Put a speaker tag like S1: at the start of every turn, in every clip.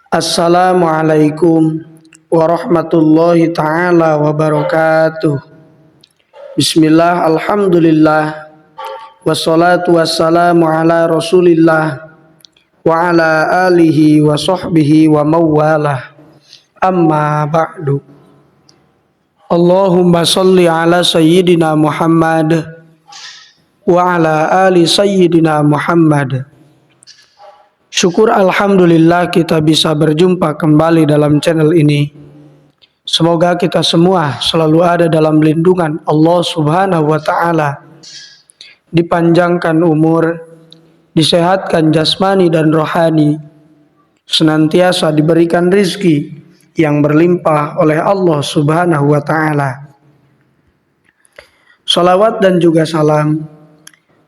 S1: Assalamualaikum warahmatullahi taala wabarakatuh. Bismillah, alhamdulillah, wassalatu wassalamu ala rasulillah wa ala alihi wa sahbihi wa mawalah. Amma ba'du. Allahumma salli ala sayyidina Muhammad wa ala ali sayyidina Muhammad. Syukur alhamdulillah kita bisa berjumpa kembali dalam channel ini. Semoga kita semua selalu ada dalam lindungan Allah Subhanahu wa taala. Dipanjangkan umur, disehatkan jasmani dan rohani, senantiasa diberikan rizki yang berlimpah oleh Allah Subhanahu wa taala. Salawat dan juga salam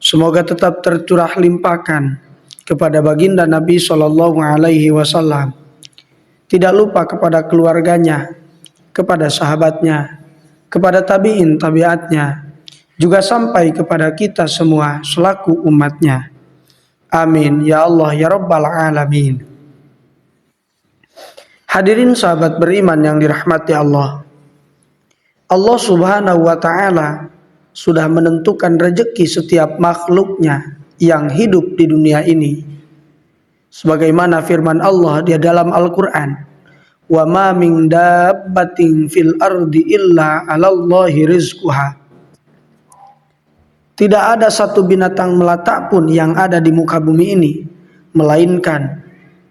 S1: semoga tetap tercurah limpahkan kepada baginda Nabi Shallallahu Alaihi Wasallam, tidak lupa kepada keluarganya, kepada sahabatnya, kepada tabiin tabiatnya, juga sampai kepada kita semua selaku umatnya. Amin ya Allah ya Rabbal Alamin. Hadirin sahabat beriman yang dirahmati Allah, Allah Subhanahu Wa Taala sudah menentukan rezeki setiap makhluknya yang hidup di dunia ini. Sebagaimana firman Allah di dalam Al-Quran, wa ma min dabbatin fil ardi illa 'alallahi rizquha. Tidak ada satu binatang melata pun yang ada di muka bumi ini, melainkan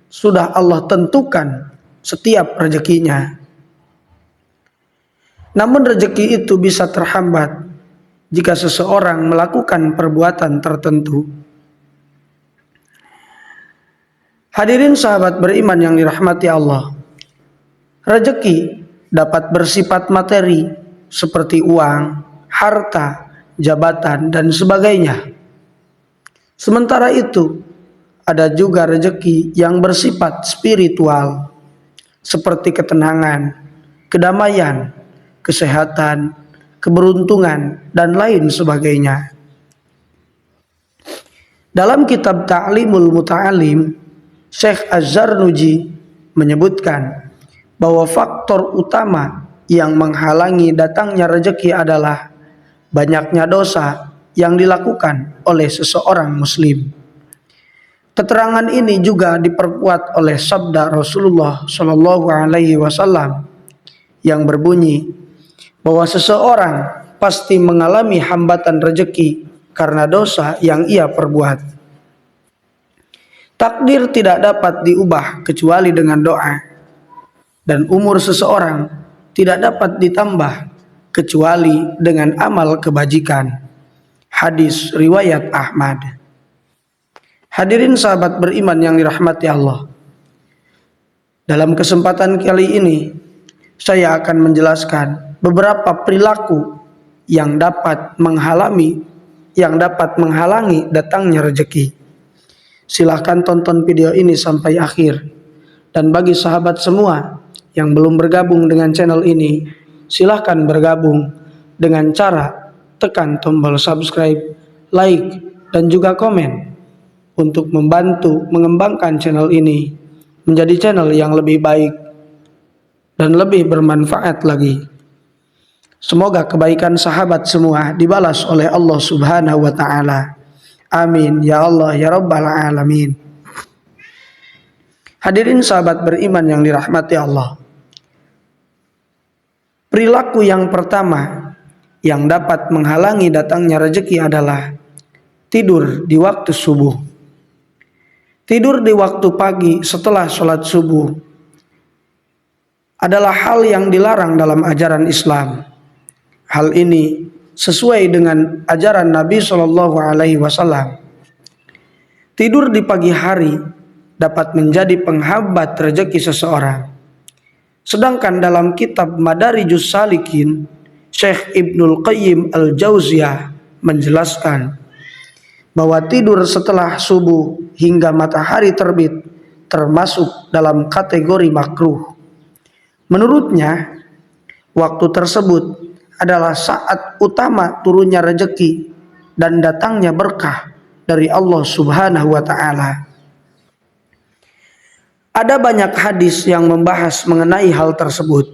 S1: sudah Allah tentukan setiap rezekinya. Namun rezeki itu bisa terhambat jika seseorang melakukan perbuatan tertentu. Hadirin sahabat beriman yang dirahmati Allah, rezeki dapat bersifat materi seperti uang, harta, jabatan, dan sebagainya. Sementara itu, ada juga rezeki yang bersifat spiritual seperti ketenangan, kedamaian, kesehatan, keberuntungan, dan lain sebagainya. Dalam kitab Ta'limul Muta'alim, Syekh Az-Zarnuji menyebutkan bahwa faktor utama yang menghalangi datangnya rezeki adalah banyaknya dosa yang dilakukan oleh seseorang muslim. Keterangan ini juga diperkuat oleh sabda Rasulullah Shallallahu Alaihi Wasallam yang berbunyi bahwa seseorang pasti mengalami hambatan rezeki karena dosa yang ia perbuat. Takdir tidak dapat diubah kecuali dengan doa, dan umur seseorang tidak dapat ditambah kecuali dengan amal kebajikan. Hadis riwayat Ahmad. Hadirin sahabat beriman yang dirahmati Allah, dalam kesempatan kali ini saya akan menjelaskan beberapa perilaku yang dapat menghalangi datangnya rezeki. Silahkan tonton video ini sampai akhir. Dan bagi sahabat semua yang belum bergabung dengan channel ini, silahkan bergabung dengan cara tekan tombol subscribe, like, dan juga komen untuk membantu mengembangkan channel ini menjadi channel yang lebih baik dan lebih bermanfaat lagi. Semoga kebaikan sahabat semua dibalas oleh Allah Subhanahu wa taala. Amin ya Allah ya Rabbal Alamin. Hadirin sahabat beriman yang dirahmati Allah, perilaku yang pertama yang dapat menghalangi datangnya rezeki adalah tidur di waktu subuh. Tidur di waktu pagi setelah sholat subuh adalah hal yang dilarang dalam ajaran Islam. Hal ini sesuai dengan ajaran Nabi Shallallahu Alaihi Wasallam. Tidur di pagi hari dapat menjadi penghambat rezeki seseorang. Sedangkan dalam kitab Madarijus Salikin, Syekh Ibnul Qayyim Al-Jauziyah menjelaskan bahwa tidur setelah subuh hingga matahari terbit termasuk dalam kategori makruh. Menurutnya, waktu tersebut adalah saat utama turunnya rezeki dan datangnya berkah dari Allah Subhanahu wa taala. Ada banyak hadis yang membahas mengenai hal tersebut.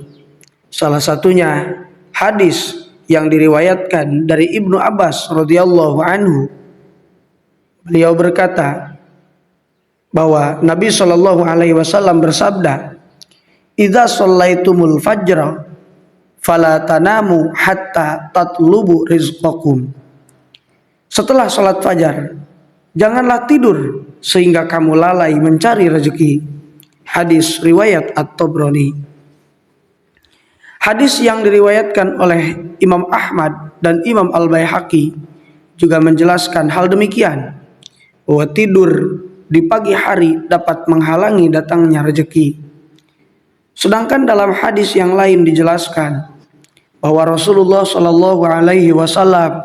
S1: Salah satunya hadis yang diriwayatkan dari Ibnu Abbas radhiyallahu anhu. Beliau berkata bahwa Nabi Shallallahu alaihi wasallam bersabda, "Idza shallaitumul fajra fala tanamu hatta tatlubu rizqakum." Setelah salat fajar, janganlah tidur sehingga kamu lalai mencari rezeki. Hadis riwayat At-Tabrani. Hadis yang diriwayatkan oleh Imam Ahmad dan Imam Al-Baihaqi juga menjelaskan hal demikian, bahwa tidur di pagi hari dapat menghalangi datangnya rezeki. Sedangkan dalam hadis yang lain dijelaskan bahwa Rasulullah Shallallahu alaihi wasallam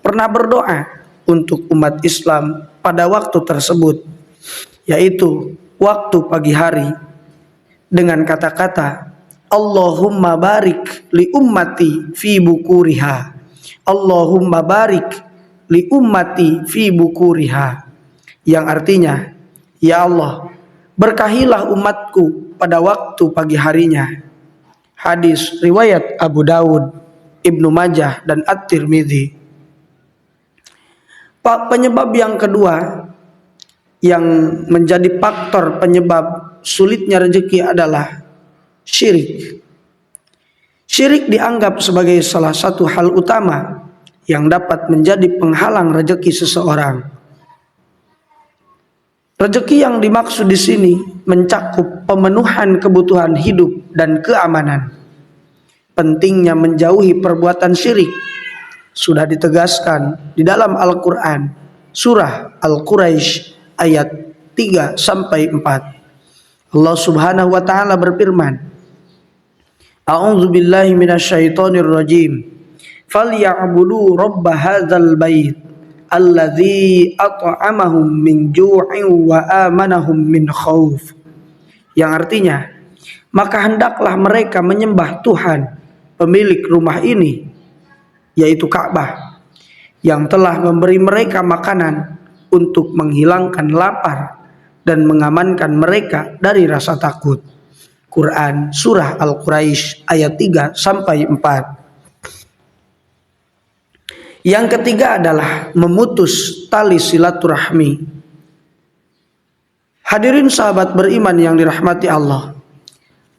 S1: pernah berdoa untuk umat Islam pada waktu tersebut, yaitu waktu pagi hari, dengan kata-kata, Allahumma barik li ummati fi bukuriha. Allahumma barik li ummati fi bukuriha. Yang artinya, ya Allah, berkahilah umatku pada waktu pagi harinya. Hadis riwayat Abu Dawud, Ibnu Majah, dan At-Tirmidzi. Penyebab yang kedua yang menjadi faktor penyebab sulitnya rezeki adalah syirik. Syirik dianggap sebagai salah satu hal utama yang dapat menjadi penghalang rezeki seseorang. Rezeki yang dimaksud di sini mencakup pemenuhan kebutuhan hidup dan keamanan. Pentingnya menjauhi perbuatan syirik sudah ditegaskan di dalam Al-Quran, surah Al-Quraisy ayat 3 sampai 4. Allah Subhanahu wa taala berfirman, A'udzu billahi minasyaitonir rajim. Falya'budu rabb hadzal bait alladzi at'amahum min ju'in wa amanahum min khauf. Yang artinya, maka hendaklah mereka menyembah Tuhan pemilik rumah ini, yaitu Ka'bah, yang telah memberi mereka makanan untuk menghilangkan lapar dan mengamankan mereka dari rasa takut. Quran surah Al-Quraisy ayat 3 sampai 4. Yang ketiga adalah memutus tali silaturahmi. Hadirin sahabat beriman yang dirahmati Allah,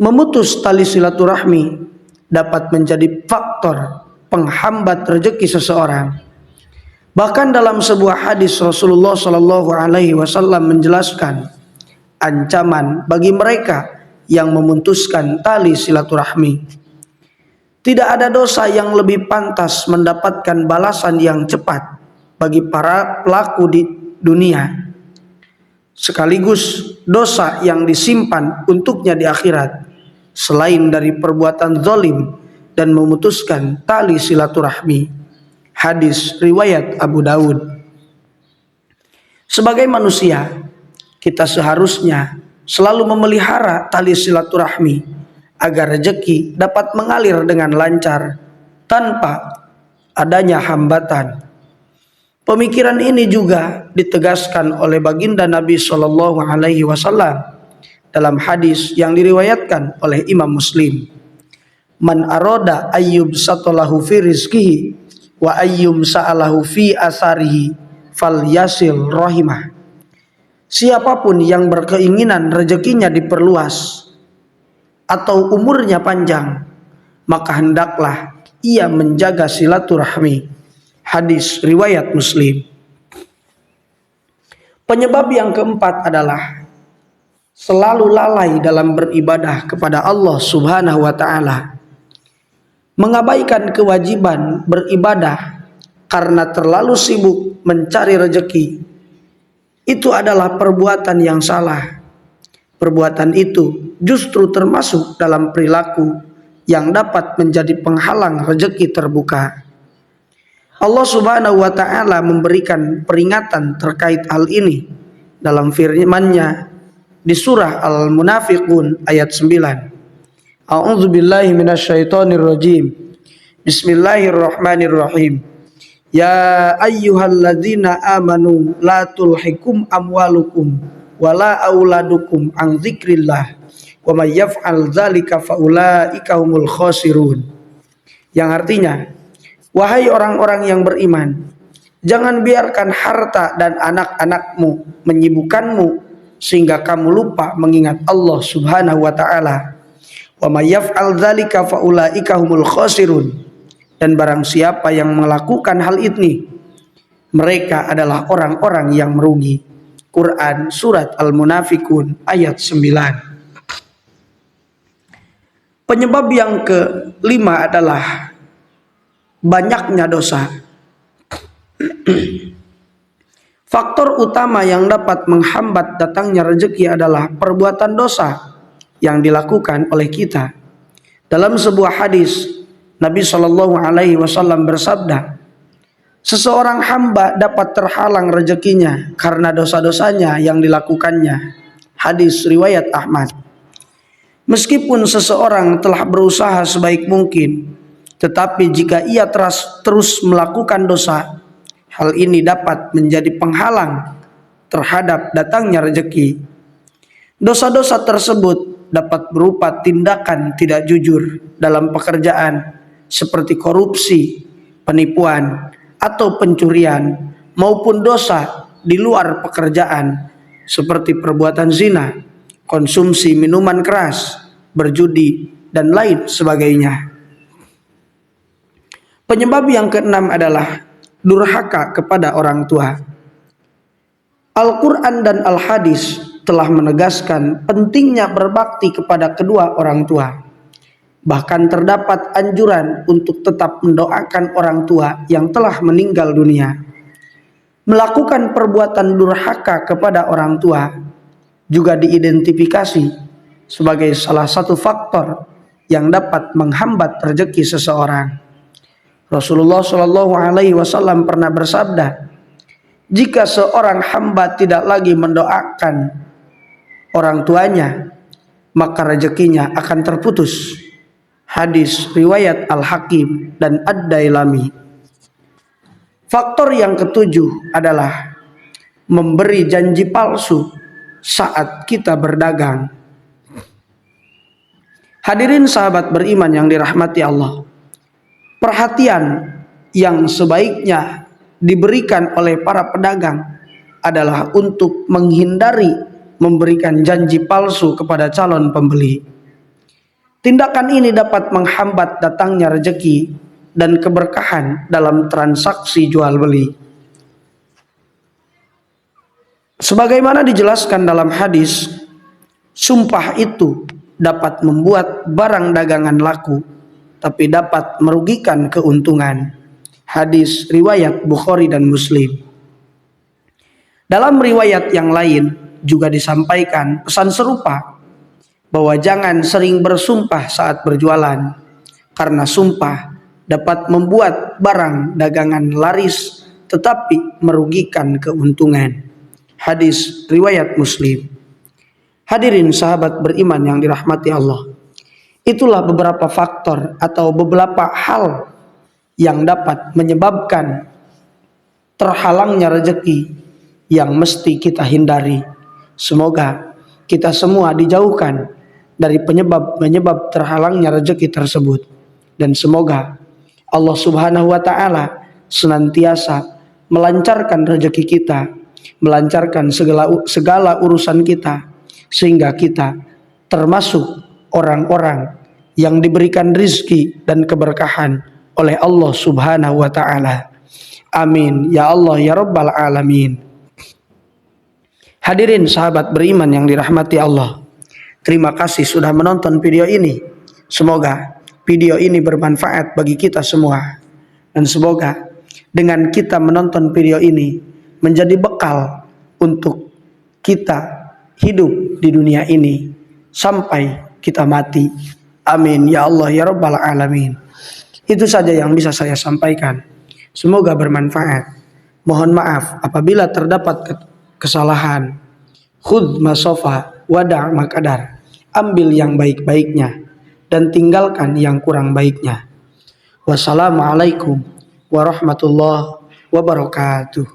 S1: memutus tali silaturahmi dapat menjadi faktor penghambat rezeki seseorang. Bahkan dalam sebuah hadis Rasulullah Shallallahu alaihi wasallam menjelaskan ancaman bagi mereka yang memutuskan tali silaturahmi. Tidak ada dosa yang lebih pantas mendapatkan balasan yang cepat bagi para pelaku di dunia, sekaligus dosa yang disimpan untuknya di akhirat, selain dari perbuatan zalim dan memutuskan tali silaturahmi. Hadis riwayat Abu Dawud. Sebagai manusia, kita seharusnya selalu memelihara tali silaturahmi agar rezeki dapat mengalir dengan lancar tanpa adanya hambatan. Pemikiran ini juga ditegaskan oleh baginda Nabi Shallallahu alaihi wasallam dalam hadis yang diriwayatkan oleh Imam Muslim. Man aroda ayyub satolahu fi rizkihi wa ayyum sa'alahu fi asarihi fal yasil rahimah. Siapapun yang berkeinginan rezekinya diperluas atau umurnya panjang, maka hendaklah ia menjaga silaturahmi. Hadis riwayat Muslim. Penyebab yang keempat adalah selalu lalai dalam beribadah kepada Allah Subhanahu wa taala. Mengabaikan kewajiban beribadah karena terlalu sibuk mencari rezeki, itu adalah perbuatan yang salah. Perbuatan itu justru termasuk dalam perilaku yang dapat menjadi penghalang rezeki terbuka. Allah Subhanahu wa taala memberikan peringatan terkait hal ini dalam firman-Nya di surah Al-Munafiqun ayat 9. A'udzu billahi minasyaitonir rajim. Bismillahirrahmanirrahim. Ya ayyuhalladzina amanu la tulhikum amwalukum wala auladukum an dzikrillah wa may yaf'al dzalika faulaika humul khasirun. Yang artinya, wahai orang-orang yang beriman, jangan biarkan harta dan anak-anakmu menyibukkanmu sehingga kamu lupa mengingat Allah Subhanahu wa taala. Wa may yaf'al dzalika faulaika humul khasirun. Dan barang siapa yang melakukan hal ini, mereka adalah orang-orang yang merugi. Quran surat Al-Munafikun ayat 9. Penyebab yang kelima adalah banyaknya dosa. Faktor utama yang dapat menghambat datangnya rezeki adalah perbuatan dosa yang dilakukan oleh kita. Dalam sebuah hadis, Nabi Shallallahu Alaihi Wasallam bersabda, seseorang hamba dapat terhalang rezekinya karena dosa-dosanya yang dilakukannya. Hadis riwayat Ahmad. Meskipun seseorang telah berusaha sebaik mungkin, tetapi jika ia terus melakukan dosa, hal ini dapat menjadi penghalang terhadap datangnya rezeki. Dosa-dosa tersebut dapat berupa tindakan tidak jujur dalam pekerjaan seperti korupsi, penipuan, atau pencurian, maupun dosa di luar pekerjaan seperti perbuatan zina, konsumsi minuman keras, berjudi, dan lain sebagainya. Penyebab yang keenam adalah durhaka kepada orang tua. Al-Quran dan Al-Hadis telah menegaskan pentingnya berbakti kepada kedua orang tua. Bahkan terdapat anjuran untuk tetap mendoakan orang tua yang telah meninggal dunia. Melakukan perbuatan durhaka kepada orang tua juga diidentifikasi sebagai salah satu faktor yang dapat menghambat rezeki seseorang. Rasulullah Shallallahu Alaihi Wasallam pernah bersabda, jika seorang hamba tidak lagi mendoakan orang tuanya, maka rezekinya akan terputus. Hadis riwayat Al-Hakim dan Ad-Dailami. Faktor yang ketujuh adalah memberi janji palsu saat kita berdagang. Hadirin sahabat beriman yang dirahmati Allah, perhatian yang sebaiknya diberikan oleh para pedagang adalah untuk menghindari memberikan janji palsu kepada calon pembeli. Tindakan ini dapat menghambat datangnya rezeki dan keberkahan dalam transaksi jual beli. Sebagaimana dijelaskan dalam hadis, sumpah itu dapat membuat barang dagangan laku, tapi dapat merugikan keuntungan. Hadis riwayat Bukhari dan Muslim. Dalam riwayat yang lain juga disampaikan pesan serupa, bahwa jangan sering bersumpah saat berjualan, karena sumpah dapat membuat barang dagangan laris tetapi merugikan keuntungan. Hadis riwayat Muslim. Hadirin sahabat beriman yang dirahmati Allah, itulah beberapa faktor atau beberapa hal yang dapat menyebabkan terhalangnya rezeki yang mesti kita hindari. Semoga kita semua dijauhkan dari penyebab terhalangnya rezeki tersebut, dan semoga Allah Subhanahu wa taala senantiasa melancarkan rezeki kita, melancarkan segala urusan kita, sehingga kita termasuk orang-orang yang diberikan rizki dan keberkahan oleh Allah Subhanahu wa taala. Amin ya Allah ya Rabbal alamin. Hadirin sahabat beriman yang dirahmati Allah, terima kasih sudah menonton video ini. Semoga video ini bermanfaat bagi kita semua, dan semoga dengan kita menonton video ini menjadi bekal untuk kita hidup di dunia ini sampai kita mati. Amin ya Allah ya Rabbal alamin. Itu saja yang bisa saya sampaikan. Semoga bermanfaat. Mohon maaf apabila terdapat kesalahan. Khudh ma sofa wada' ma qadar. Ambil yang baik-baiknya dan tinggalkan yang kurang baiknya. Wassalamualaikum warahmatullahi wabarakatuh.